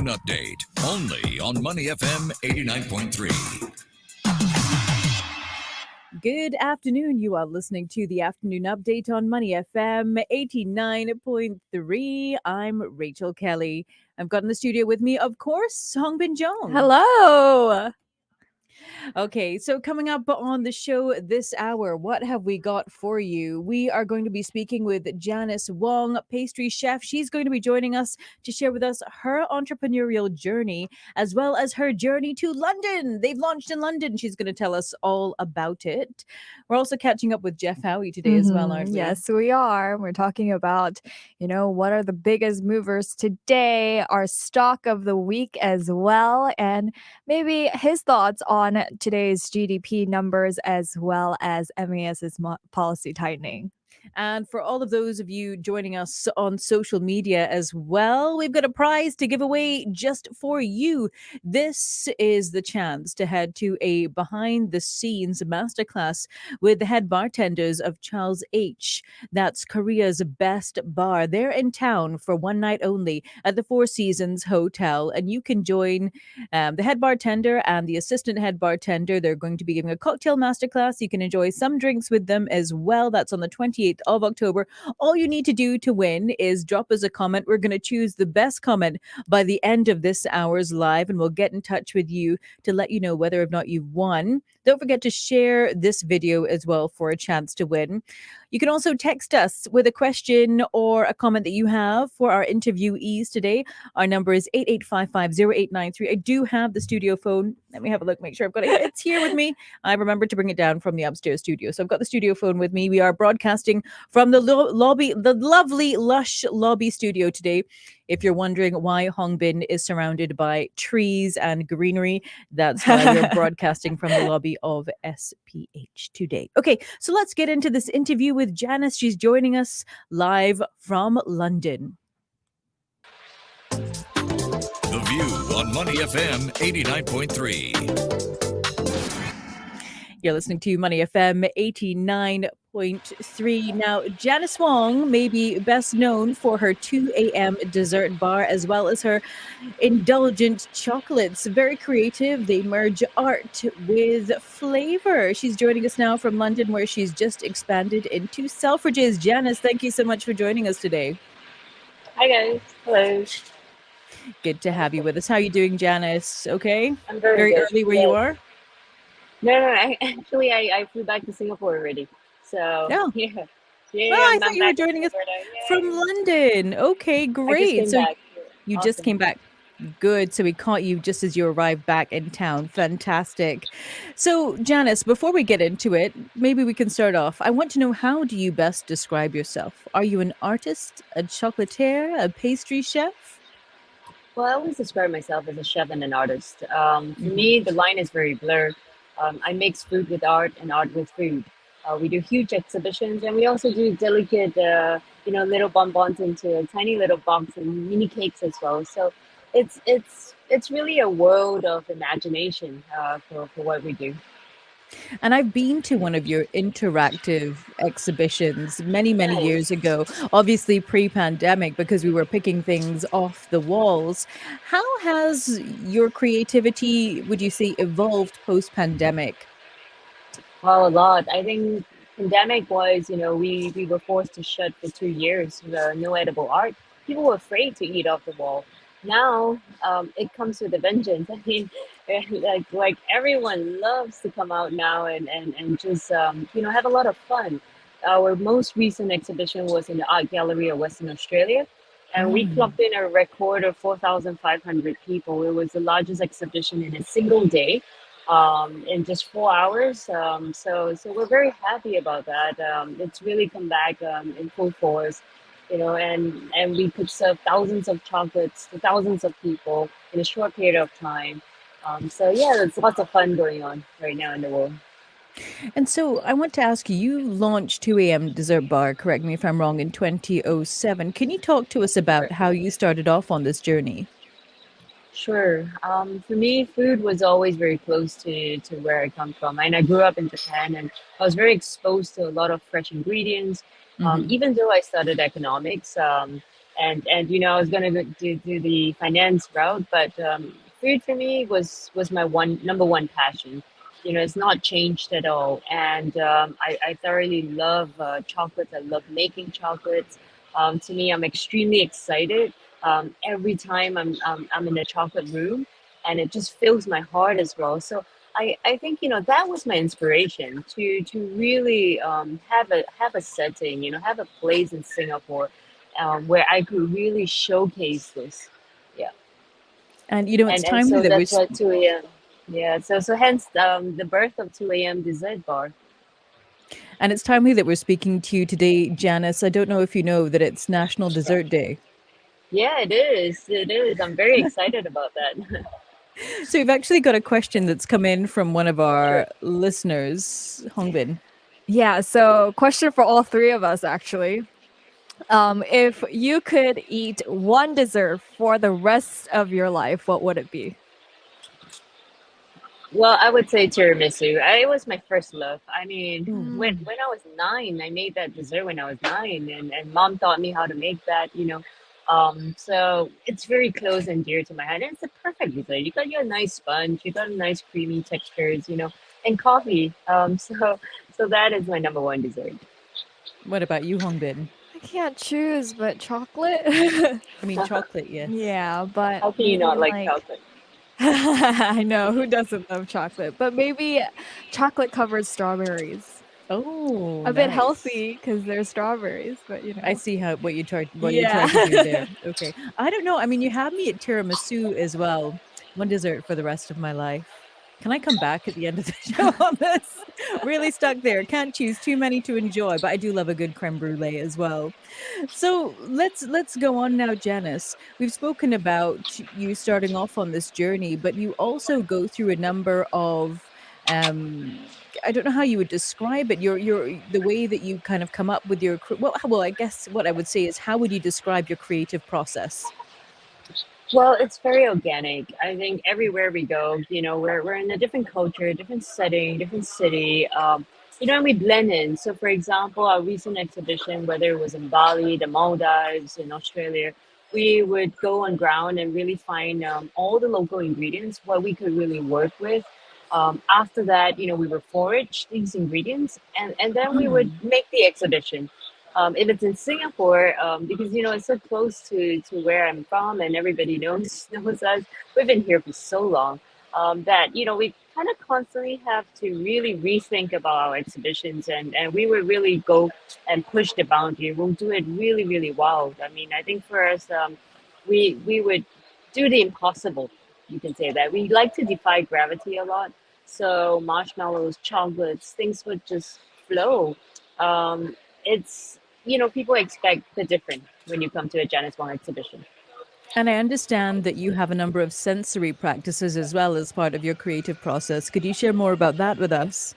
Afternoon Update, only on Money FM 89.3. Good afternoon. You are listening to the Afternoon Update on Money FM 89.3. I'm Rachel Kelly. I've got in the studio with me, of course, Hongbin Jong. Hello. Okay, so coming up on the show this hour, what have we got for you? We are going to be speaking with Janice Wong, pastry chef. She's going to be joining us to share with us her entrepreneurial journey, as well as her journey to London. They've launched in London. She's going to tell us all about it. We're also catching up with Jeff Howie today as well, aren't we? Yes, we are. We're talking about, what are the biggest movers today, our stock of the week as well, and maybe his thoughts on today's GDP numbers as well as MAS's policy tightening. And for all of those of you joining us on social media as well, we've got a prize to give away just for you. This is the chance to head to a behind the scenes masterclass with the head bartenders of Charles H. That's Korea's best bar. They're in town for one night only at the Four Seasons Hotel. And you can join the head bartender and the assistant head bartender. They're going to be giving a cocktail masterclass. You can enjoy some drinks with them as well. That's on the 28th of October. All you need to do to win is drop us a comment. We're going to choose the best comment by the end of this hour's live, and we'll get in touch with you to let you know whether or not you've won. Don't forget to share this video as well for a chance to win. You can also text us with a question or a comment that you have for our interviewees today. Our number is 88550893. I do have the studio phone. Let me have a look, make sure I've got it. It's here with me. I remembered to bring it down from the upstairs studio. So I've got the studio phone with me. We are broadcasting from the lobby, the lovely, lush lobby studio today. If you're wondering why Hongbin is surrounded by trees and greenery, that's why we're broadcasting from the lobby of SPH today. Okay, so let's get into this interview with Janice. She's joining us live from London. The View on Money FM 89.3. You're listening to Money FM 89.3. Now, Janice Wong may be best known for her 2 a.m. dessert bar as well as her indulgent chocolates. Very creative. They merge art with flavor. She's joining us now from London, where she's just expanded into Selfridges. Janice, thank you so much for joining us today. Hi, guys. Hello. Good to have you with us. How are you doing, Janice? Okay? I'm very good. Early where you are? No. I flew back to Singapore already. So, Oh. yeah. I thought you were joining us from London. Okay, great. So you just came back. Good. So we caught you just as you arrived back in town. Fantastic. So, Janice, before we get into it, maybe we can start off. I want to know, how do you best describe yourself? Are you an artist, a chocolatier, a pastry chef? Well, I always describe myself as a chef and an artist. For me, the line is very blurred. I mix food with art and art with food. We do huge exhibitions, and we also do delicate, little bonbons into a tiny little box and mini cakes as well. So it's really a world of imagination for what we do. And I've been to one of your interactive exhibitions many Nice. years ago, obviously pre-pandemic, because we were picking things off the walls. How has your creativity, would you say, evolved post-pandemic? Well, a lot. I think pandemic was, we were forced to shut for 2 years. No edible art. People were afraid to eat off the wall. Now, it comes with a vengeance. I mean, like everyone loves to come out now and just have a lot of fun. Our most recent exhibition was in the Art Gallery of Western Australia, and we clocked in a record of 4,500 people. It was the largest exhibition in a single day, in just 4 hours. So we're very happy about that. It's really come back in full force. And we could serve thousands of chocolates to thousands of people in a short period of time. There's lots of fun going on right now in the world. And so I want to ask you, you launched 2 a.m. Dessert Bar, correct me if I'm wrong, in 2007. Can you talk to us about how you started off on this journey? Sure. For me, food was always very close to where I come from. And I grew up in Japan, and I was very exposed to a lot of fresh ingredients. Even though I studied economics, And I was gonna do the finance route, but food for me was my one number one passion. It's not changed at all, and I thoroughly love chocolates. I love making chocolates. To me, I'm extremely excited every time I'm in a chocolate room, and it just fills my heart as well. So I think that was my inspiration to really have a setting, have a place in Singapore where I could really showcase this. Yeah, And it's and timely so that that's what 2 a.m. Yeah, so hence the birth of 2 a.m. dessert bar. it's timely that we're speaking to you today, Janice. I don't know if you know that it's National Dessert Day. Yeah, it is. It is. I'm very excited about that. So we've actually got a question that's come in from one of Sure. our listeners, Hongbin. Yeah, so question for all three of us actually. If you could eat one dessert for the rest of your life, what would it be? Well, I would say tiramisu. It was my first love. I mean, when Mm. when I was 9, I made that dessert when I was 9, and mom taught me how to make that. So it's very close and dear to my heart. And it's a perfect dessert. You got your nice sponge, you got a nice creamy textures, and coffee. So that is my number one dessert. What about you, Hongbin? I can't choose, but chocolate. I mean, chocolate, yes. Yeah, but How can you maybe not like like chocolate? I know who doesn't love chocolate, but maybe chocolate covered strawberries. Oh, A bit nice. healthy because they're strawberries, but I see how what you Yeah. tried to do there. Okay. I don't know. I mean, you have me at tiramisu as well. One dessert for the rest of my life. Can I come back at the end of the show on this? Really stuck there. Can't choose too many to enjoy, but I do love a good creme brulee as well. So let's go on now, Janice. We've spoken about you starting off on this journey, but you also go through a number of um I don't know how you would describe it. Your the way that you kind of come up with your well, I guess what I would say is how would you describe your creative process? Well, it's very organic. I think everywhere we go, we're in a different culture, different setting, different city, and we blend in. So, for example, our recent exhibition, whether it was in Bali, the Maldives, in Australia, we would go on ground and really find all the local ingredients, what we could really work with. After that, we would forage these ingredients, and then we would Mm. make the exhibition. If it's in Singapore, because it's so close to where I'm from and everybody knows us. We've been here for so long that we kind of constantly have to really rethink about our exhibitions, and we would really go and push the boundary. We'll do it really really wild. I mean, I think for us, we would do the impossible. You can say that we like to defy gravity a lot. So marshmallows, chocolates, things would just flow. It's people expect the different when you come to a Janice Wong exhibition. And I understand that you have a number of sensory practices as well as part of your creative process. Could you share more about that with us?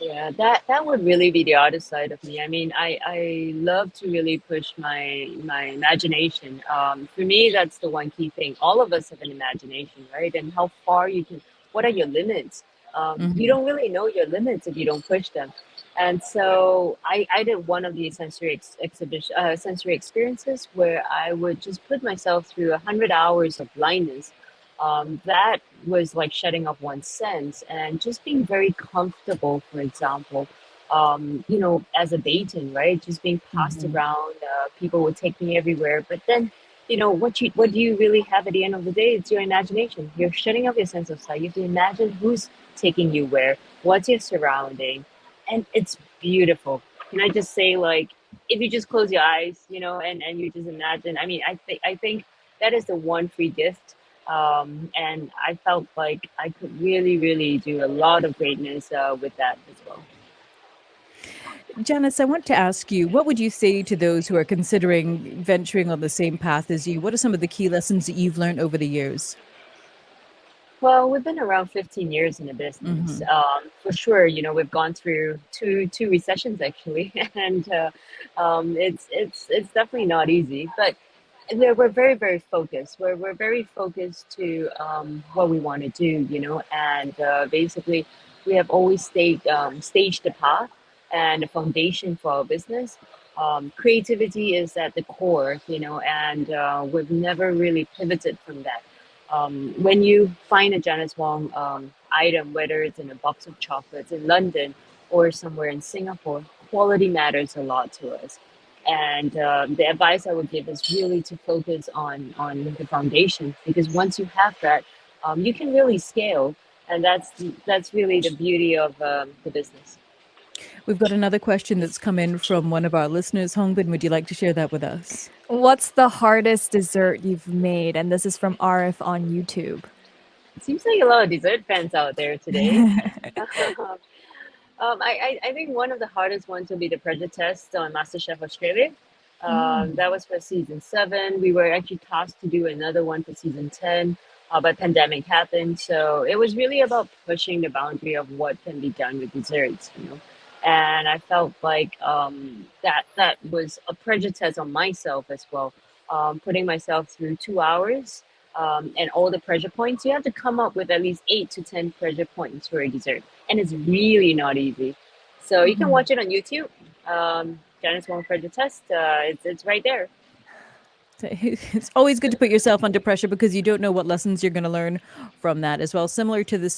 Yeah, that would really be the other side of me. I mean, I love to really push my imagination. For me, that's the one key thing. All of us have an imagination, right? And how far you can. What are your limits? You Hmm. don't really know your limits if you don't push them. And so I did one of these sensory experiences where I would just put myself through 100 hours of blindness. That was like shutting off one's sense and just being very comfortable, for example, as a dating, right? Just being passed Hmm. around, people would take me everywhere. But then, what do you really have at the end of the day? It's your imagination. You're shutting off your sense of sight. You have to imagine who's taking you where, what's your surrounding, and it's beautiful. Can I just say, like, if you just close your eyes, and you just imagine. I mean, I think that is the one free gift, and I felt like I could really, really do a lot of greatness with that as well. Janice, I want to ask you, what would you say to those who are considering venturing on the same path as you? What are some of the key lessons that you've learned over the years? Well, we've been around 15 years in the business. Hmm. For sure, we've gone through two recessions actually, and it's definitely not easy. But we're very very focused. We're very focused to what we want to do, and basically we have always staged the path and the foundation for our business. Creativity is at the core, and we've never really pivoted from that. When you find a Janice Wong item, whether it's in a box of chocolates in London or somewhere in Singapore, quality matters a lot to us. And the advice I would give is really to focus on the foundation, because once you have that, you can really scale, and that's really the beauty of the business. We've got another question that's come in from one of our listeners. Hongbin, would you like to share that with us? What's the hardest dessert you've made? And this is from RF on YouTube. Seems like a lot of dessert fans out there today. I think one of the hardest ones will be the pressure test on MasterChef Australia. That was for season 7. We were actually tasked to do another one for season 10, but pandemic happened. So it was really about pushing the boundary of what can be done with desserts. And I felt like that was a pressure test on myself as well, putting myself through 2 hours and all the pressure points. You have to come up with at least 8 to 10 pressure points for a dessert, and it's really not easy. So you can Mhm. watch it on YouTube. Janice Wong pressure test. It's right there. It's always good to put yourself under pressure because you don't know what lessons you're going to learn from that as well. Similar to the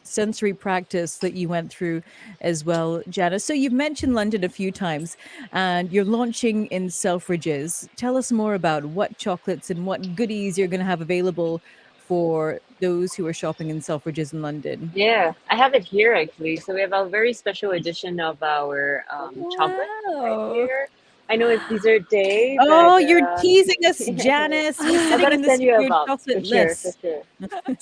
sensory practice that you went through as well, Janice. So you've mentioned London a few times and you're launching in Selfridges. Tell us more about what chocolates and what goodies you're going to have available for those who are shopping in Selfridges in London. Yeah, I have it here actually. So we have a very special edition of our chocolate right Wow. here. I know it's dessert day, Oh, but you're teasing us, Janice. We're I sitting gotta in the send you a studio box for sure, for chocolateless.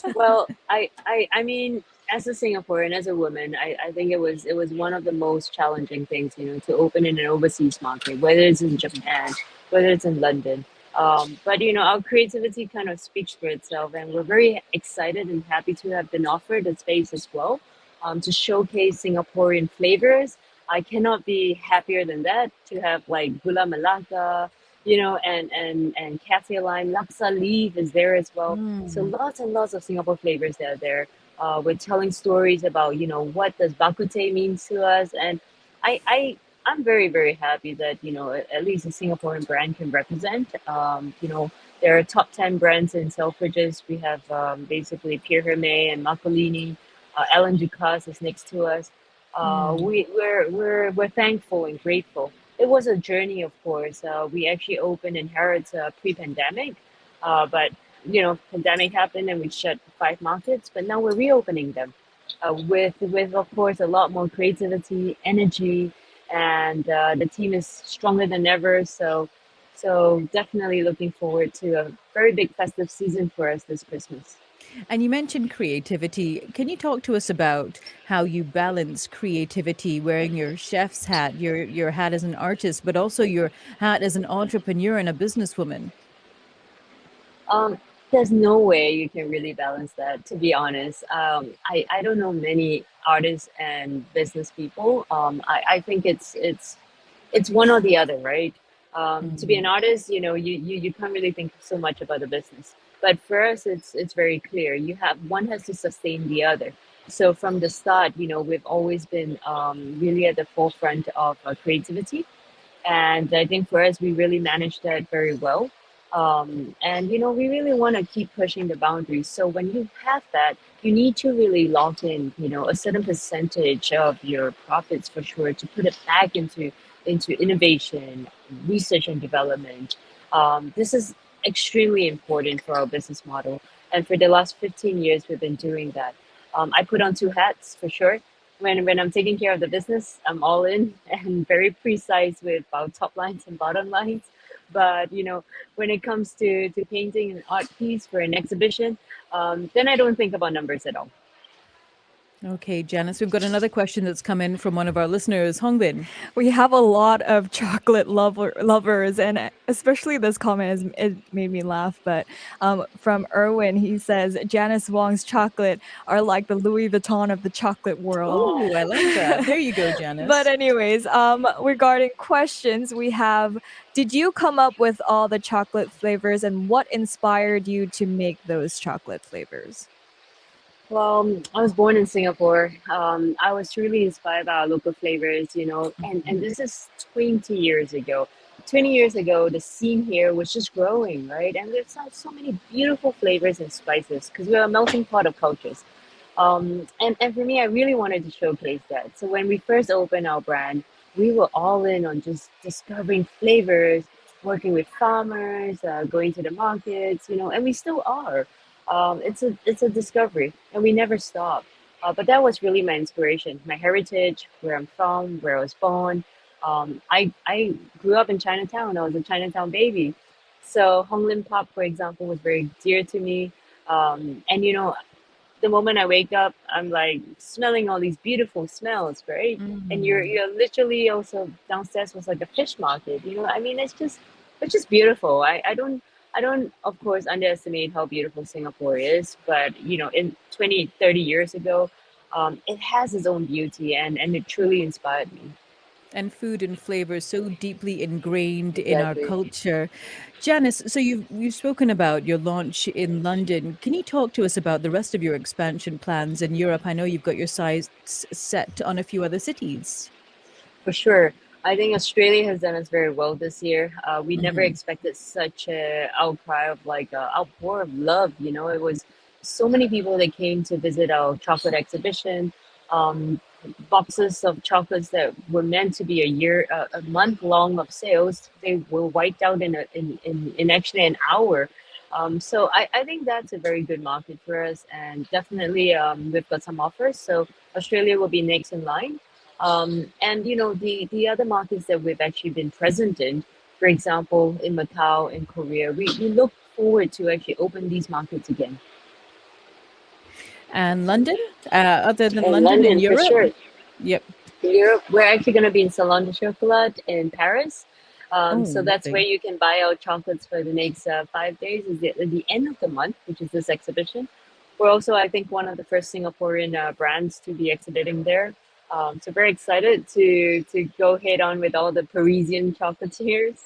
sure. Well, I mean, as a Singaporean, as a woman, I think it was one of the most challenging things, to open in an overseas market, whether it's in Japan, whether it's in London. But our creativity kind of speaks for itself, and we're very excited and happy to have been offered a space as well, to showcase Singaporean flavors. I cannot be happier than that to have like Gula Melaka, and cafe lime, laksa leaf is there as well. So Mm. lots and lots of Singapore flavors that are there. We're telling stories about what does bakute means to us, and I'm very very happy that at least a Singaporean brand can represent. There are top 10 brands in Selfridges. We have basically Pierre Hermé and Macolini. Ellen Ducasse is next to us. Mm. We're thankful and grateful. It was a journey, of course. We actually opened in Harrods pre-pandemic, but pandemic happened and we shut 5 markets. But now we're reopening them with of course a lot more creativity, energy, and the team is stronger than ever. So definitely looking forward to a very big festive season for us this Christmas. And you mentioned creativity. Can you talk to us about how you balance creativity wearing your chef's hat, your hat as an artist, but also your hat as an entrepreneur and a businesswoman? Um, there's no way you can really balance that, to be honest. I don't know many artists and business people. I think it's one or the other, right? To be an Mm. artist, you can't really think so much about the business. But for us, it's very clear. One has to sustain the other. So from the start, we've always been really at the forefront of creativity, and I think for us, we really managed that very well. And we really want to keep pushing the boundaries. So when you have that, you need to really lock in, a certain percentage of your profits for sure to put it back into innovation, research and development. This is extremely important for our business model. And for the last 15 years, we've been doing that. I put on 2 hats for sure. When I'm taking care of the business, I'm all in and very precise with our top lines and bottom lines. But when it comes to painting an art piece for an exhibition, then I don't think about numbers at all. Okay, Janice, we've got another question that's come in from one of our listeners, Hongbin. We have a lot of chocolate lovers, and especially this comment it made me laugh. But from Erwin, he says Janice Wong's chocolate are like the Louis Vuitton of the chocolate world. Oh, I like that. There you go, But Janice. anyways, regarding questions, we have: did you come up with all the chocolate flavors, and what inspired you to make those chocolate flavors? Well, I was born in Singapore. I was truly inspired by our local flavors, and this is 20 years ago. 20 years ago, the scene here was just growing, right? And there's so many beautiful flavors and spices because we're a melting pot of cultures. And for me, I really wanted to showcase that. So when we first opened our brand, we were all in on just discovering flavors, working with farmers, going to the markets, and we still are. It's a discovery, and we never stop. But that was really my inspiration, my heritage, where I'm from, where I was born. I grew up in Chinatown. I was a Chinatown baby, so Hong Lim Park, for example, was very dear to me. And the moment I wake up, I'm like smelling all these beautiful smells, right? And you're Mm. you're literally also downstairs was like a fish market. I mean, it's just beautiful. I don't of course underestimate how beautiful Singapore is, but in 20, 30 years ago, it has its own beauty, and it truly inspired me. And food and flavor so deeply ingrained in our Exactly. culture. Janice, so you've spoken about your launch in London. Can you talk to us about the rest of your expansion plans in Europe? I know you've got your sights set on a few other cities. For sure. I think Australia has done us very well this year. We never Hmm. expected such a outcry of like outpour of love. It was so many people that came to visit our chocolate exhibition. Um, Boxes of chocolates that were meant to be a month long of sales, they were wiped out in actually an hour. So I think that's a very good market for us, and definitely we've got some offers. So Australia will be next in line. And the other markets that we've actually been present in, for example, in Macau and Korea, we look forward to actually open these markets again. And London, other than And London in London, for Europe? sure. Yep. Europe, we're actually going to be in Salon de Chocolat in Paris. So Oh, that's where lovely. you can buy our chocolates for the next 5 days. Is the end of the month, which is this exhibition. We're also, I think, one of the first Singaporean brands to be exhibiting there. So very excited to go head on with all the Parisian chocolatiers.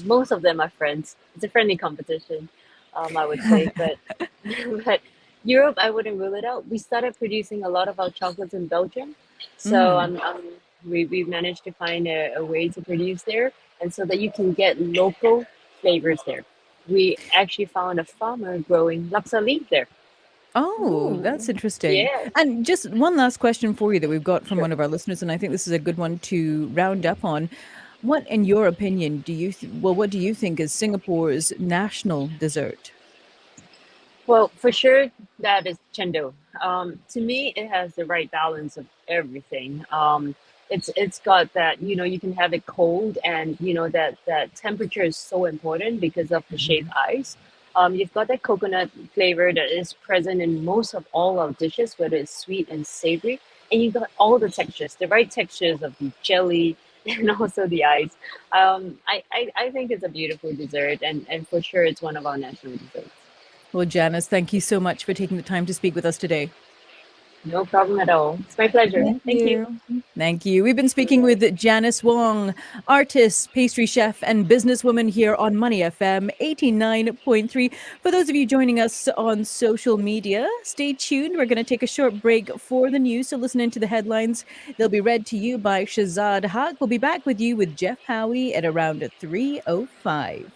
Most of them are friends. It's a friendly competition, I would say. But but Europe, I wouldn't rule it out. We started producing a lot of our chocolates in Belgium, so Mm. we've managed to find a way to produce there, and so that you can get local flavors there. We actually found a farmer growing laksa leaf there. Oh, that's Ooh. interesting. Yes, And just one last question for you that we've got from sure. one of our listeners, and I think this is a good one to round up on. What, in your opinion, what do you think is Singapore's national dessert? Well, for sure, that is Chendo. To me, it has the right balance of everything. It's got that you can have it cold, and that temperature is so important because of the shaved Mhm. ice. You've got that coconut flavor that is present in most of all our dishes, whether it's sweet and savory, and you got all the textures, the right textures of the jelly and also the ice. I think it's a beautiful dessert, and for sure, it's one of our national desserts. Well, Janice, thank you so much for taking the time to speak with us today. No problem at all. It's my pleasure. Thank Thank you. you. Thank you. We've been speaking with Janice Wong, artist, pastry chef, and businesswoman here on Money FM 89.3. For those of you joining us on social media, stay tuned. We're going to take a short break for the news. So listen into the headlines. They'll be read to you by Shazad Haq. We'll be back with you with Jeff Howie at around 3:05.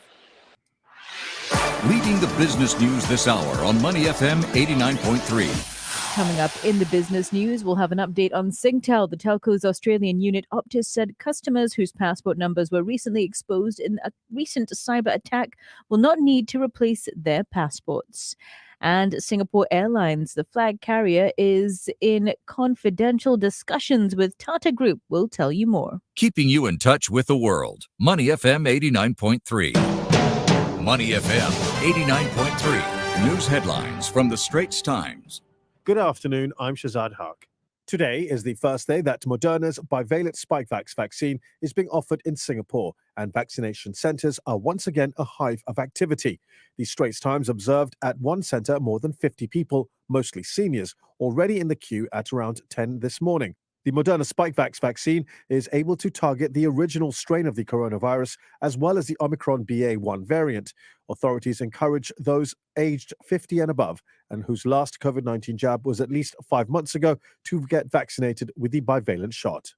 Leading the business news this hour on Money FM 89.3. Coming up in the business news, we'll have an update on Singtel. The telco's Australian unit Optus said customers whose passport numbers were recently exposed in a recent cyber attack will not need to replace their passports. And Singapore Airlines, the flag carrier, is in confidential discussions with Tata Group. We'll tell you more. Keeping you in touch with the world. Money FM 89.3. Money FM 89.3. News headlines from the Straits Times. Good afternoon, I'm Shazad Haq. Today is the first day that Moderna's bivalent Spikevax vaccine is being offered in Singapore, and vaccination centres are once again a hive of activity. The Straits Times observed at one centre more than 50 people, mostly seniors, already in the queue at around 10 this morning. The Moderna Spikevax vaccine is able to target the original strain of the coronavirus as well as the Omicron BA.1 variant. Authorities encourage those aged 50 and above and whose last COVID-19 jab was at least 5 months ago to get vaccinated with the bivalent shot.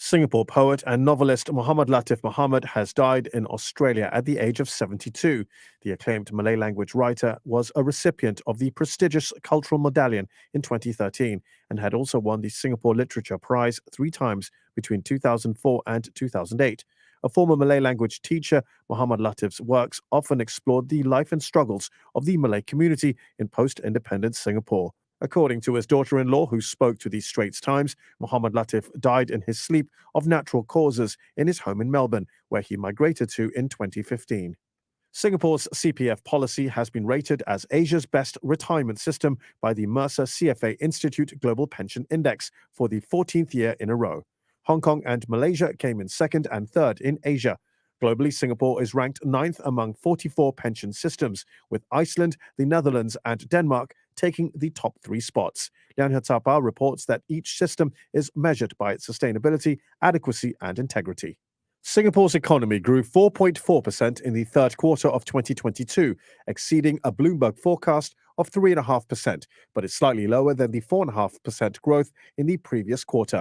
Singapore poet and novelist Muhammad Latif Muhammad has died in Australia at the age of 72. The acclaimed Malay language writer was a recipient of the prestigious Cultural Medallion in 2013 and had also won the Singapore Literature Prize 3 times between 2004 and 2008. A former Malay language teacher, Muhammad Latif's works often explored the life and struggles of the Malay community in post-independence Singapore. According to his daughter-in-law, who spoke to the Straits Times, Muhammad Latif died in his sleep of natural causes in his home in Melbourne, where he migrated to in 2015. Singapore's CPF policy has been rated as Asia's best retirement system by the Mercer CFA Institute Global Pension Index for the 14th year in a row. Hong Kong and Malaysia came in second and third in Asia. Globally, Singapore is ranked 9th among 44 pension systems, with Iceland, the Netherlands, and Denmark taking the top 3 spots. Lian He reports that each system is measured by its sustainability, adequacy, and integrity. Singapore's economy grew 4.4% in the third quarter of 2022, exceeding a Bloomberg forecast of 3.5%, but is slightly lower than the 4.5% growth in the previous quarter.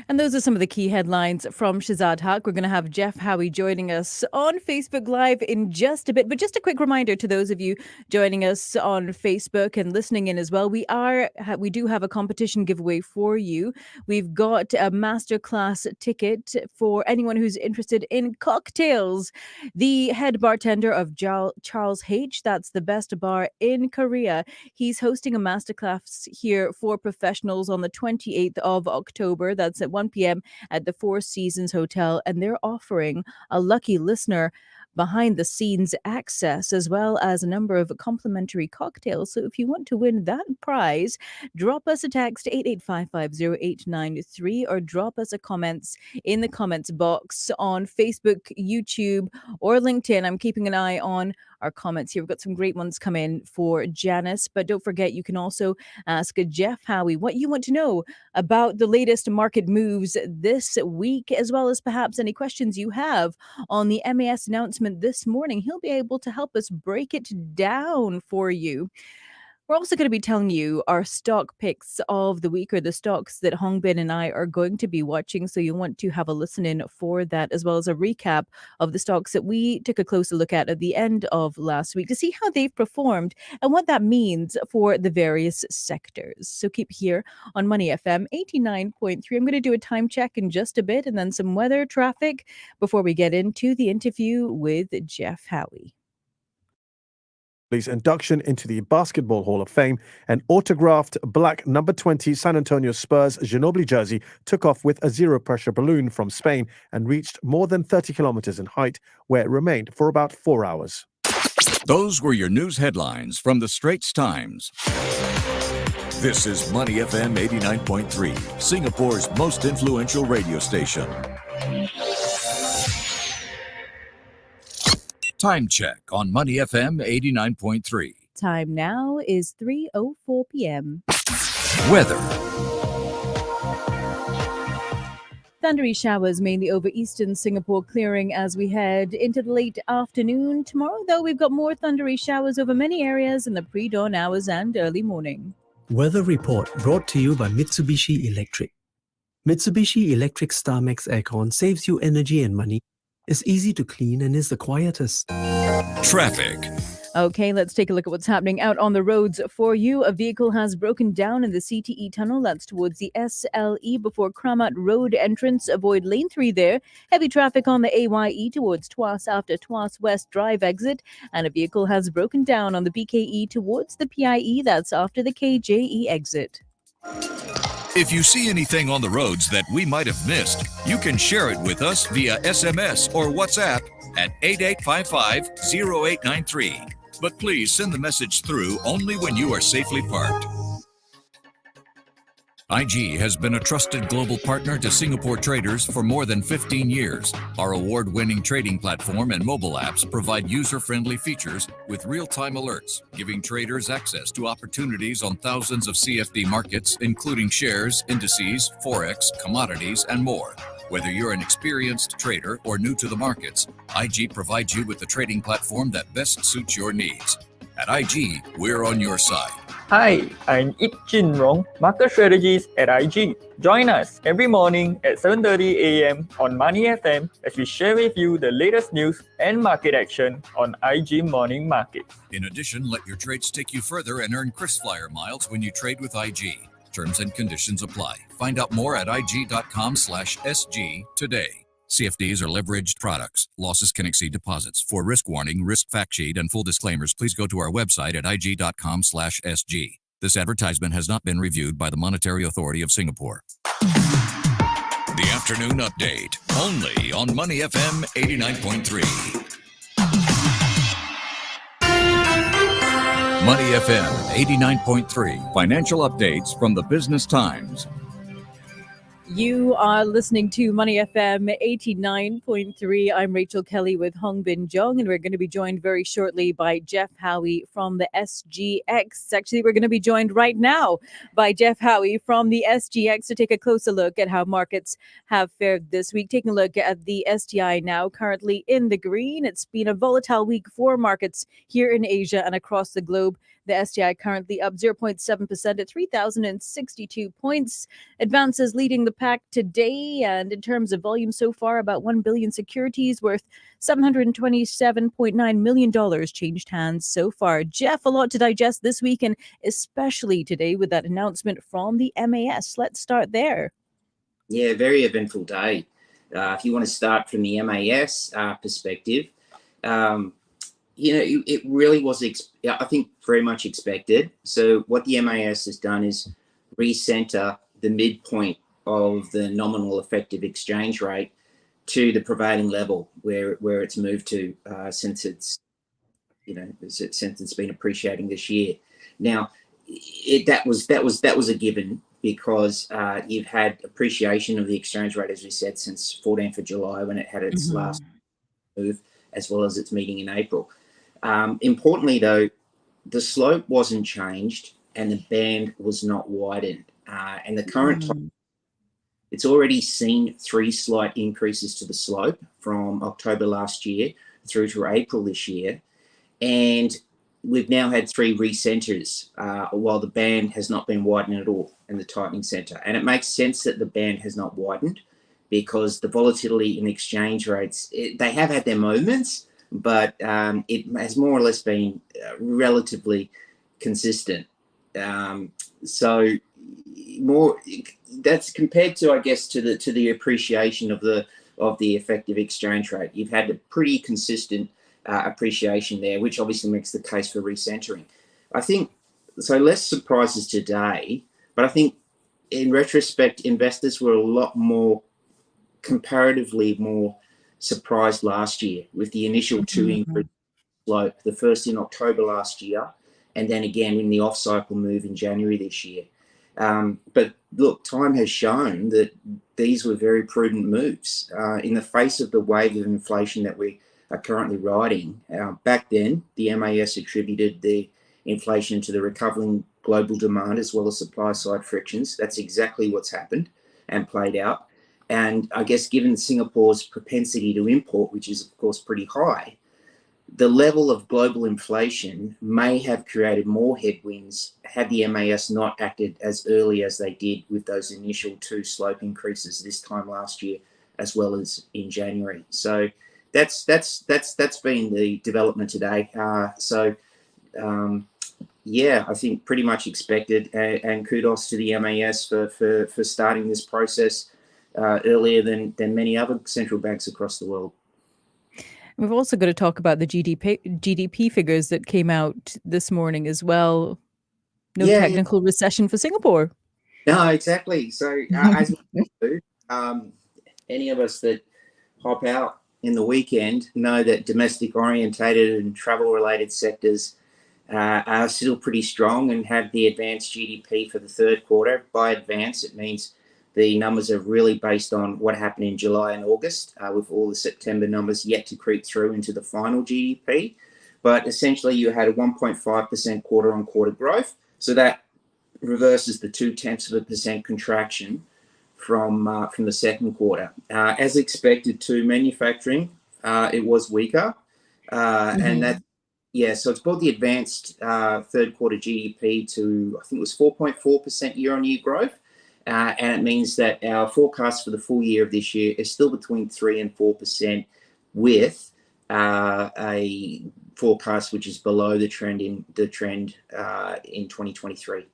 And those are some of the key headlines from Shazad Haq. We're going to have Jeff Howie joining us on Facebook Live in just a bit. But just a quick reminder to those of you joining us on Facebook and listening in as well, we do have a competition giveaway for you. We've got a masterclass ticket for anyone who's interested in cocktails. The head bartender of Charles H., that's the best bar in Korea. He's hosting a masterclass here for professionals on the 28th of October. That's at 1 p.m. at the Four Seasons Hotel, and they're offering a lucky listener behind the scenes access as well as a number of complimentary cocktails. So if you want to win that prize, drop us a text 885508993 or drop us a comments in the comments box on Facebook, YouTube, or LinkedIn. I'm keeping an eye on our comments here. We've got some great ones come in for Janice, but don't forget you can also ask Jeff Howie what you want to know about the latest market moves this week, as well as perhaps any questions you have on the MAS announcement this morning. He'll be able to help us break it down for you. We're also going to be telling you our stock picks of the week, or the stocks that Hong Bin and I are going to be watching. So you'll want to have a listen in for that, as well as a recap of the stocks that we took a closer look at the end of last week to see how they've performed and what that means for the various sectors. So keep here on Money FM 89.3. I'm going to do a time check in just a bit and then some weather traffic before we get into the interview with Jeff Howie. Induction into the Basketball Hall of Fame, an autographed black number 20 San Antonio Spurs Ginobili jersey took off with a zero-pressure balloon from Spain and reached more than 30 kilometers in height, where it remained for about 4 hours. Those were your news headlines from the Straits Times. This is Money FM 89.3, Singapore's most influential radio station. Time check on Money FM 89.3. Time now is 3:04 p.m. Weather. Thundery showers mainly over eastern Singapore, clearing as we head into the late afternoon. Tomorrow, though, we've got more thundery showers over many areas in the pre-dawn hours and early morning. Weather report brought to you by Mitsubishi Electric. Mitsubishi Electric StarMax Aircon saves you energy and money. It's easy to clean and is the quietest. Traffic. Okay, let's take a look at what's happening out on the roads for you. A vehicle has broken down in the CTE tunnel. That's towards the SLE before Kramat Road entrance. Avoid lane 3 there. Heavy traffic on the AYE towards Tuas after Tuas West Drive exit. And a vehicle has broken down on the BKE towards the PIE. That's after the KJE exit. If you see anything on the roads that we might have missed, you can share it with us via SMS or WhatsApp at 8855-0893. But please send the message through only when you are safely parked. IG has been a trusted global partner to Singapore traders for more than 15 years. Our award-winning trading platform and mobile apps provide user-friendly features with real-time alerts, giving traders access to opportunities on thousands of CFD markets, including shares, indices, forex, commodities, and more. Whether you're an experienced trader or new to the markets, IG provides you with the trading platform that best suits your needs. At IG, we're on your side. Hi, I'm Ip Jin Rong, Market Strategist at IG. Join us every morning at 7:30 a.m. on Money FM as we share with you the latest news and market action on IG Morning Market. In addition, let your trades take you further and earn KrisFlyer miles when you trade with IG. Terms and conditions apply. Find out more at ig.com/SG today. CFDs are leveraged products. Losses can exceed deposits. For risk warning, risk fact sheet, and full disclaimers, please go to our website at ig.com/SG. This advertisement has not been reviewed by the Monetary Authority of Singapore. The afternoon update, only on Money FM 89.3. Money FM 89.3. Financial updates from the Business Times. You are listening to Money FM 89.3. I'm Rachel Kelly with Hong Bin Jong, and we're going to be joined very shortly by Jeff Howie from the SGX. Actually, we're going to be joined right now by Jeff Howie from the SGX to take a closer look at how markets have fared this week. Taking a look at the STI now, currently in the green. It's been a volatile week for markets here in Asia and across the globe. The STI currently up 0.7% at 3,062 points. Advances leading the pack today. And in terms of volume so far, about 1 billion securities worth $727.9 million changed hands so far. Jeff, a lot to digest this week, and especially today with that announcement from the MAS. Let's start there. Yeah, very eventful day. If you want to start from the MAS perspective, it really was, I think, very much expected. So what the MAS has done is recenter the midpoint of the nominal effective exchange rate to the prevailing level where it's moved to since it's been appreciating this year. Now, that was a given because you've had appreciation of the exchange rate, as we said, since 14th of July when it had its last move, as well as its meeting in April. Importantly, though, the slope wasn't changed and the band was not widened. And the current time, it's already seen 3 slight increases to the slope from October last year through to April this year. And we've now had 3 recenters while the band has not been widened at all in the tightening center. And it makes sense that the band has not widened because the volatility in exchange rates, they have had their moments, but it has more or less been relatively consistent. So more that's compared to, I guess, to the appreciation of the effective exchange rate. You've had a pretty consistent appreciation there, which obviously makes the case for recentering. I think so. Less surprises today, but I think in retrospect, investors were a lot more comparatively more surprised last year with the initial 2 increase slope, the first in October last year, and then again in the off-cycle move in January this year. But look, time has shown that these were very prudent moves in the face of the wave of inflation that we are currently riding. Back then, the MAS attributed the inflation to the recovering global demand as well as supply-side frictions. That's exactly what's happened and played out. And I guess given Singapore's propensity to import, which is, of course, pretty high, the level of global inflation may have created more headwinds had the MAS not acted as early as they did with those initial 2 slope increases this time last year, as well as in January. So that's been the development today. Yeah, I think pretty much expected, and kudos to the MAS for starting this process earlier than many other central banks across the world. We've also got to talk about the GDP figures that came out this morning as well. No technical recession for Singapore. No, exactly. So as we do, any of us that hop out in the weekend know that domestic orientated and travel related sectors are still pretty strong and have the advanced GDP for the third quarter. By advance, it means the numbers are really based on what happened in July and August, with all the September numbers yet to creep through into the final GDP. But essentially, you had a 1.5% quarter-on-quarter growth. So that reverses the 0.2% contraction from the second quarter. As expected, too, manufacturing, it was weaker. And that, so it's brought the advanced third quarter GDP to, I think it was 4.4% year-on-year growth. And it means that our forecast for the full year of this year is still between 3 and 4%, with a forecast which is below the trend in 2023.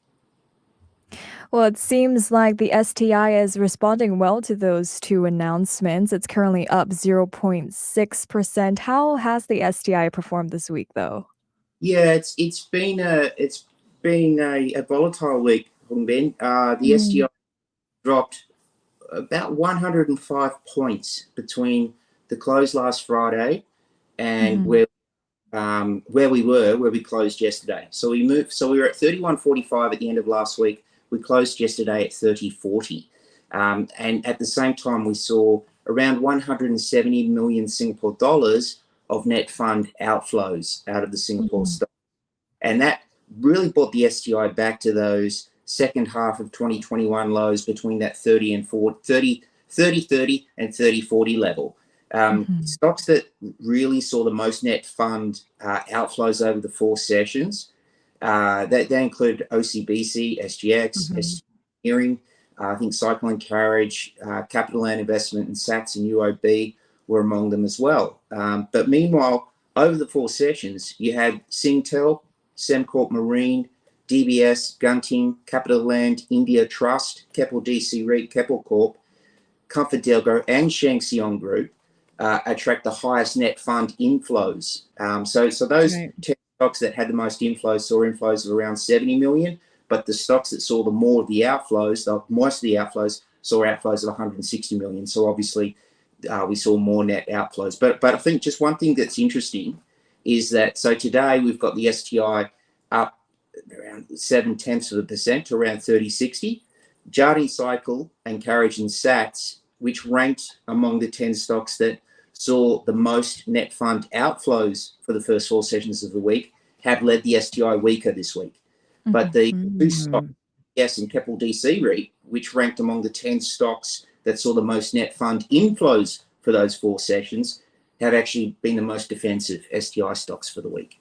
Well, it seems like the STI is responding well to those two announcements. It's currently up 0.6%. How has the STI performed this week, though? Yeah, it's been a volatile week, Hong Ben. The STI dropped about 105 points between the close last Friday and where we closed yesterday. So we were at 31.45 at the end of last week. We closed yesterday at 30.40. And at the same time, we saw around 170 million Singapore dollars of net fund outflows out of the Singapore stock. And that really brought the STI back to those second half of 2021 lows between that 30 and 30 and 30.40 level. Stocks that really saw the most net fund outflows over the 4 sessions, they include OCBC, SGX, Engineering, I think Cycle and Carriage, Capital Land Investment, and SATS and UOB were among them as well. But meanwhile, over the 4 sessions, you had Singtel, Sembcorp Marine, DBS, Gunting, Capital Land, India Trust, Keppel DC REIT, Keppel Corp, Comfort Delgado, and Shang-Xiong Group attract the highest net fund inflows. So those 10 stocks that had the most inflows saw inflows of around 70 million, but the stocks that saw most of the outflows saw outflows of 160 million. So obviously, we saw more net outflows. But I think just one thing that's interesting is that, so today we've got the STI up around 0.7% to around 30.60. Jardine Cycle and Carriage and SATS, which ranked among the 10 stocks that saw the most net fund outflows for the first 4 sessions of the week, have led the STI weaker this week. But the 2 stocks, yes, and Keppel DC REIT, which ranked among the 10 stocks that saw the most net fund inflows for those 4 sessions, have actually been the most defensive STI stocks for the week.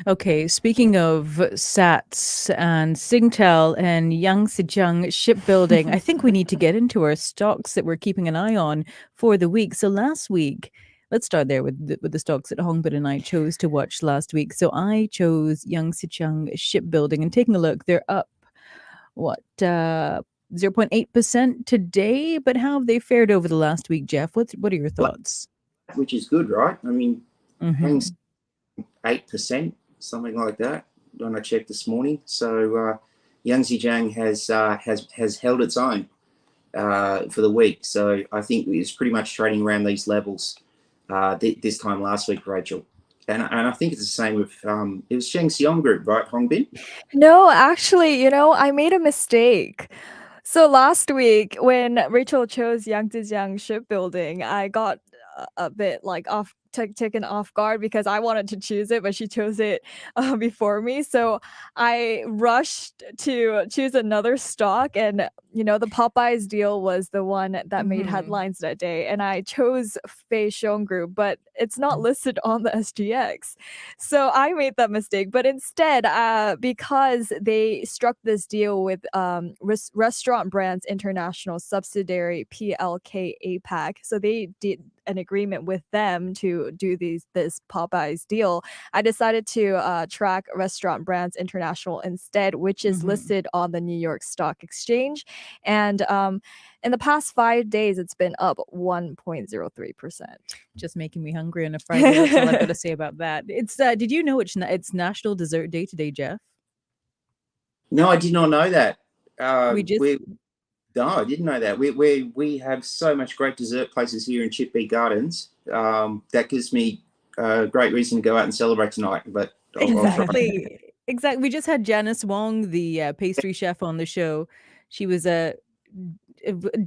Okay, speaking of SATS and Singtel and Yangzijiang Shipbuilding, I think we need to get into our stocks that we're keeping an eye on for the week. So last week, let's start there with the stocks that Hongbin and I chose to watch last week. So I chose Yangzijiang Shipbuilding, and taking a look, they're up, 0.8% today, but how have they fared over the last week, Jeff? What are your thoughts? Which is good, right? I mean, 8%, something like that, when I checked this morning. So Yangzijiang has held its own for the week. So I think it's pretty much trading around these levels this time last week, Rachel. And I think it's the same with, it was Shang-Xiong Group, right, Hongbin? No, actually, I made a mistake. So last week when Rachel chose Yangzijiang Shipbuilding, I got a bit taken off guard because I wanted to choose it, but she chose it before me. So I rushed to choose another stock, and the Popeyes deal was the one that made headlines that day, and I chose Fei Xiong Group, but it's not listed on the SGX. So I made that mistake. But instead, because they struck this deal with Restaurant Brands International subsidiary PLK APAC, so they did an agreement with them to do this Popeyes deal, I decided to track Restaurant Brands International instead, which is listed on the New York Stock Exchange. And in the past 5 days, it's been up 1.03%. Just making me hungry on a Friday. That's all I've got to say about that. It's did you know it's National Dessert Day today, Jeff? No, I did not know that. No, I didn't know that. We have so much great dessert places here in Chitby Gardens. That gives me a great reason to go out and celebrate tonight. But I'll try. Exactly. We just had Janice Wong, the pastry chef, on the show. She was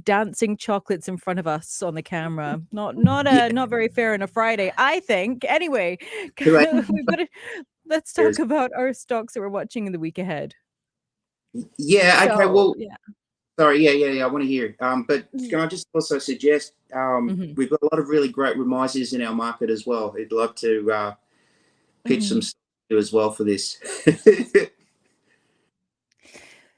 dancing chocolates in front of us on the camera. Yeah, Not very fair on a Friday, I think. Anyway, too late. let's talk about our stocks that we're watching in the week ahead. Yeah. Okay. So, Well, yeah. sorry. Yeah. I want to hear. But can I just also suggest Mhm. we've got a lot of really great reminders in our market as well. I'd love to pitch some stuff as well for this.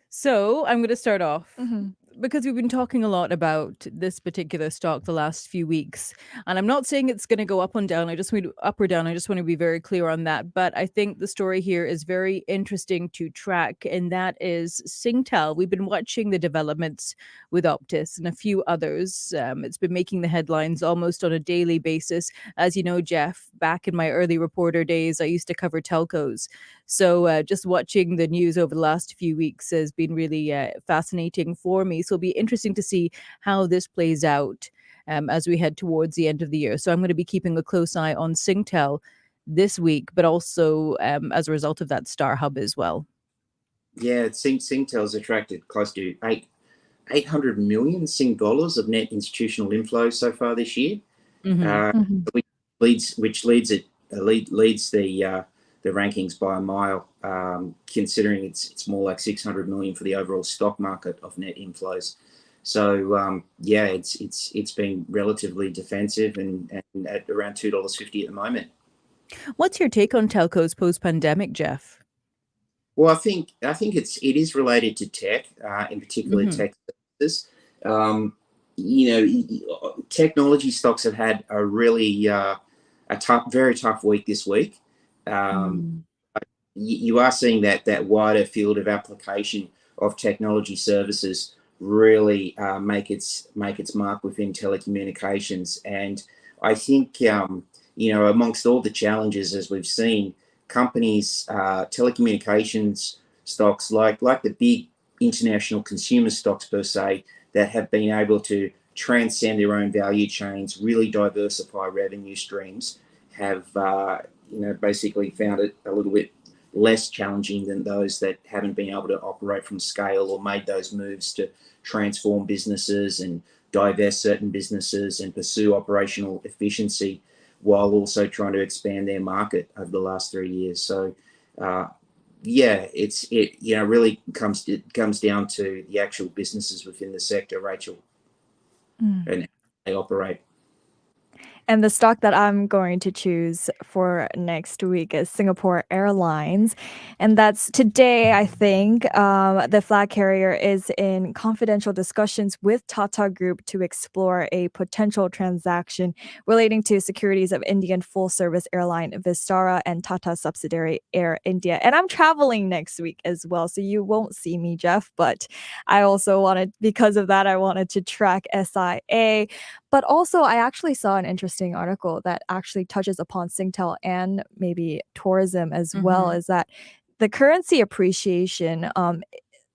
So I'm going to start off Mhm. because we've been talking a lot about this particular stock the last few weeks, and I'm not saying it's going to go up and down. I just want up or down. I just want to be very clear on that. But I think the story here is very interesting to track, and that is Singtel. We've been watching the developments with Optus and a few others. It's been making the headlines almost on a daily basis. As you know, Jeff, back in my early reporter days, I used to cover telcos. So just watching the news over the last few weeks has been really fascinating for me. So it'll be interesting to see how this plays out as we head towards the end of the year. So I'm going to be keeping a close eye on Singtel this week, but also as a result of that Star Hub as well. Yeah, Singtel's attracted close to 800 million Sing dollars of net institutional inflows so far this year, Mhm. which leads the rankings by a mile. Considering it's more like 600 million for the overall stock market of net inflows. So yeah, it's been relatively defensive and at around $2.50 at the moment. What's your take on telcos post-pandemic, Jeff? Well, I think it is related to tech, in particular Mhm. tech services. You know, technology stocks have had a really very tough week this week. Mm. You are seeing that wider field of application of technology services really make its mark within telecommunications, and I think you know, amongst all the challenges as we've seen, companies, telecommunications stocks like the big international consumer stocks per se, that have been able to transcend their own value chains, really diversify revenue streams, have you know, basically found it a little bit less challenging than those that haven't been able to operate from scale or made those moves to transform businesses and divest certain businesses and pursue operational efficiency while also trying to expand their market over the last 3 years. So yeah, it you know, really comes down to the actual businesses within the sector, Rachel, Mm. and how they operate. And the stock that I'm going to choose for next week is Singapore Airlines. And that's today, I think. The flag carrier is in confidential discussions with Tata Group to explore a potential transaction relating to securities of Indian full service airline Vistara and Tata subsidiary Air India. And I'm traveling next week as well. So you won't see me, Jeff. But I also wanted, because of that, I wanted to track SIA. But also, I actually saw an interesting article that actually touches upon Singtel and maybe tourism as well, Mhm. is that the currency appreciation,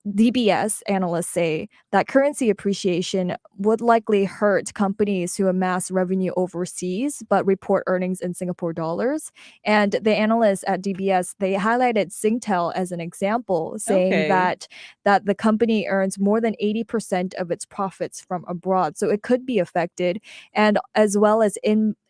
DBS analysts say that currency appreciation would likely hurt companies who amass revenue overseas but report earnings in Singapore dollars. And the analysts at DBS, they highlighted Singtel as an example, saying Okay. that the company earns more than 80% of its profits from abroad. So it could be affected. And as well as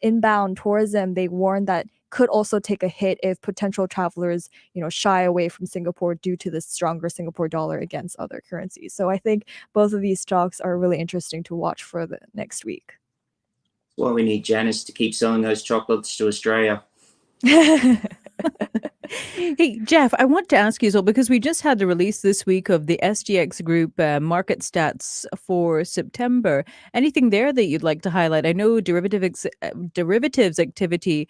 inbound tourism, they warn that could also take a hit if potential travelers, you know, shy away from Singapore due to the stronger Singapore dollar against other currencies. So I think both of these stocks are really interesting to watch for the next week. Well, we need Janice to keep selling those chocolates to Australia. Hey, Jeff, I want to ask you as well, because we just had the release this week of the SGX Group market stats for September. Anything there that you'd like to highlight? I know derivatives activity,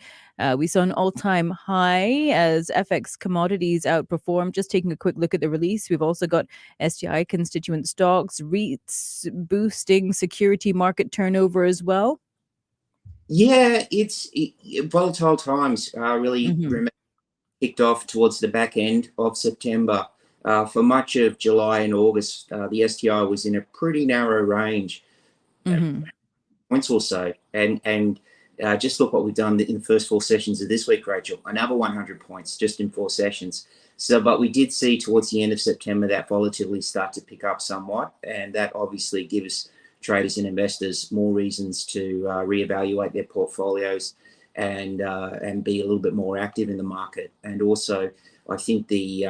we saw an all-time high as FX commodities outperformed. Just taking a quick look at the release, we've also got STI constituent stocks, REITs boosting security market turnover as well. Yeah, volatile times. Really Hmm. kicked off towards the back end of September. For much of July and August, the STI was in a pretty narrow range, Hmm. points or so, and just look what we've done in the first 4 sessions of this week, Rachel. Another 100 points just in 4 sessions. So, but we did see towards the end of September that volatility start to pick up somewhat, and that obviously gives traders and investors more reasons to reevaluate their portfolios and be a little bit more active in the market. And also, I think the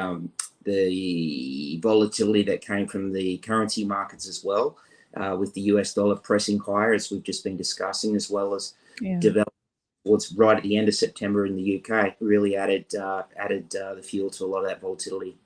volatility that came from the currency markets as well, with the US dollar pressing higher, as we've just been discussing, as well as developed towards right at the end of September in the UK, really added the fuel to a lot of that volatility.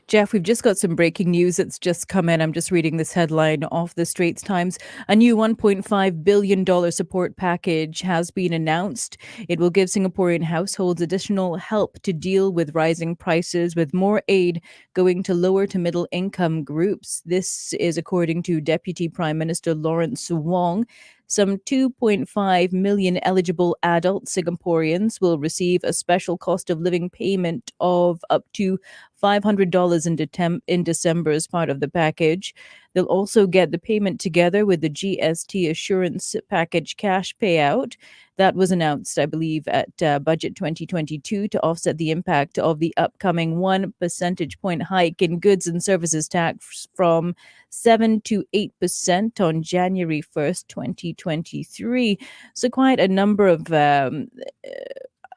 Jeff, we've just got some breaking news that's just come in. I'm just reading this headline off the Straits Times. A new $1.5 billion support package has been announced. It will give Singaporean households additional help to deal with rising prices, with more aid going to lower to middle income groups. This is according to Deputy Prime Minister Janice Wong. Some 2.5 million eligible adult Singaporeans will receive a special cost of living payment of up to $500 in December as part of the package. They'll also get the payment together with the GST assurance package cash payout. That was announced, I believe, at Budget 2022 to offset the impact of the upcoming 1 percentage point hike in goods and services tax from 7 to 8% on January 1st, 2023. So quite a number of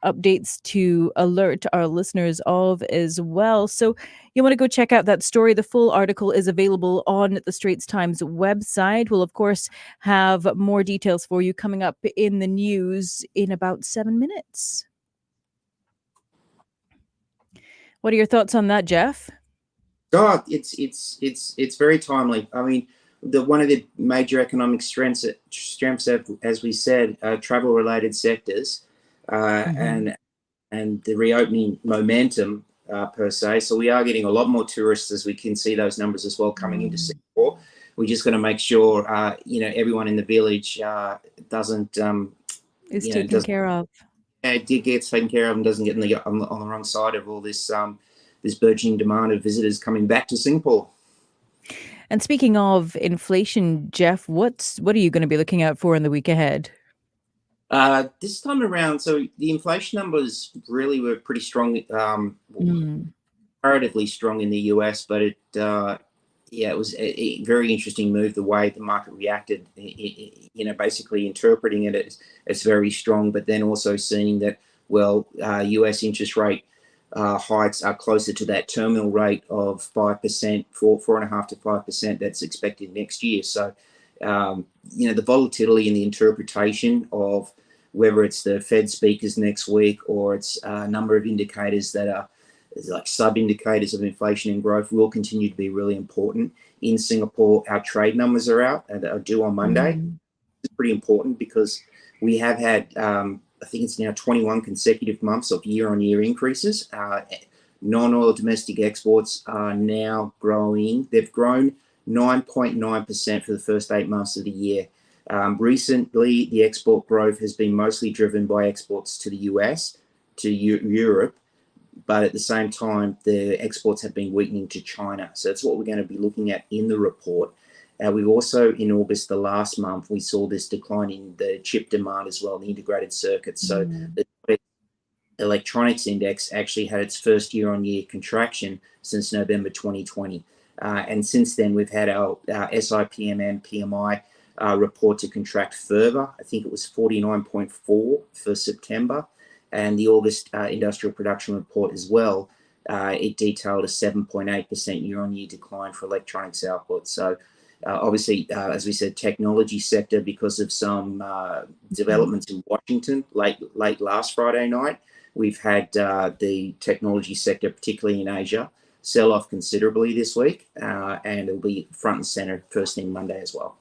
updates to alert our listeners of as well. So you want to go check out that story. The full article is available on the Straits Times website. We'll, of course, have more details for you coming up in the news in about 7 minutes. What are your thoughts on that, Jeff? God, it's very timely. I mean, one of the major economic strengths, as we said, travel-related sectors, and the reopening momentum per se. So we are getting a lot more tourists, as we can see those numbers as well coming into Singapore. We just got to make sure everyone in the village doesn't is taken care of. It gets taken care of and doesn't get on the wrong side of all this this burgeoning demand of visitors coming back to Singapore. And speaking of inflation, Jeff, what are you going to be looking out for in the week ahead? This time around, so the inflation numbers really were pretty strong, comparatively strong in the US, but it was a very interesting move, the way the market reacted, basically interpreting it as very strong, but then also seeing that, US interest rate hikes are closer to that terminal rate of 5%, 4.5% to 5% that's expected next year. So, the volatility in the interpretation of whether it's the Fed speakers next week or it's a number of indicators that are like sub-indicators of inflation and growth will continue to be really important. In Singapore, our trade numbers are out and are due on Monday. It's pretty important because we have had, I think it's now 21 consecutive months of year-on-year increases. Non-oil domestic exports are now growing. They've grown 9.9% for the first 8 months of the year. Recently, the export growth has been mostly driven by exports to the US, to Europe, but at the same time, the exports have been weakening to China. So that's what we're going to be looking at in the report. We've also, in August, the last month, we saw this decline in the chip demand as well, the integrated circuits. So the electronics index actually had its first year-on-year contraction since November 2020. And since then, we've had our SIPMM PMI report to contract further. I think it was 49.4 for September. And the August industrial production report as well, it detailed a 7.8% year-on-year decline for electronics output. So obviously, as we said, technology sector, because of some developments in Washington late last Friday night, we've had the technology sector, particularly in Asia, sell off considerably this week, and it'll be front and center first thing Monday as well.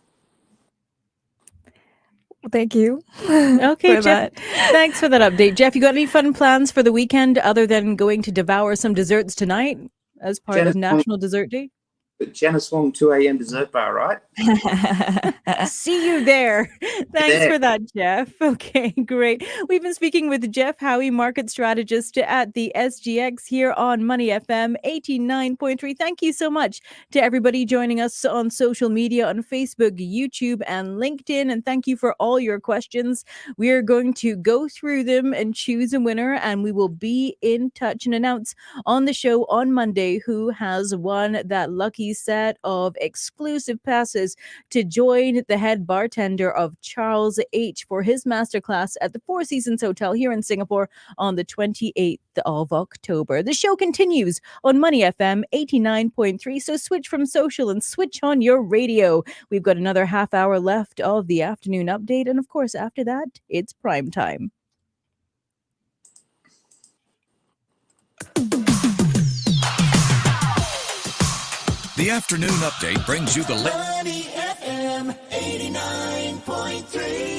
Thank you. Okay, Jeff. Thanks for that update. Jeff, you got any fun plans for the weekend other than going to devour some desserts tonight as part of National Dessert Day? Janice Wong 2 a.m. dessert bar, right? See you there. Thanks there. for that, Jeff. Okay, great. We've been speaking with Jeff Howie, market strategist at the SGX here on Money FM 89.3. Thank you so much to everybody joining us on social media on Facebook, YouTube, and LinkedIn. And thank you for all your questions. We are going to go through them and choose a winner, and we will be in touch and announce on the show on Monday who has won that lucky set of exclusive passes to join the head bartender of Charles H. for his masterclass at the Four Seasons Hotel here in Singapore on the 28th of October. The show continues on Money FM 89.3, so switch from social and switch on your radio. We've got another half hour left of the afternoon update, and of course, after that, it's prime time. The afternoon update brings you the Money FM 89.3.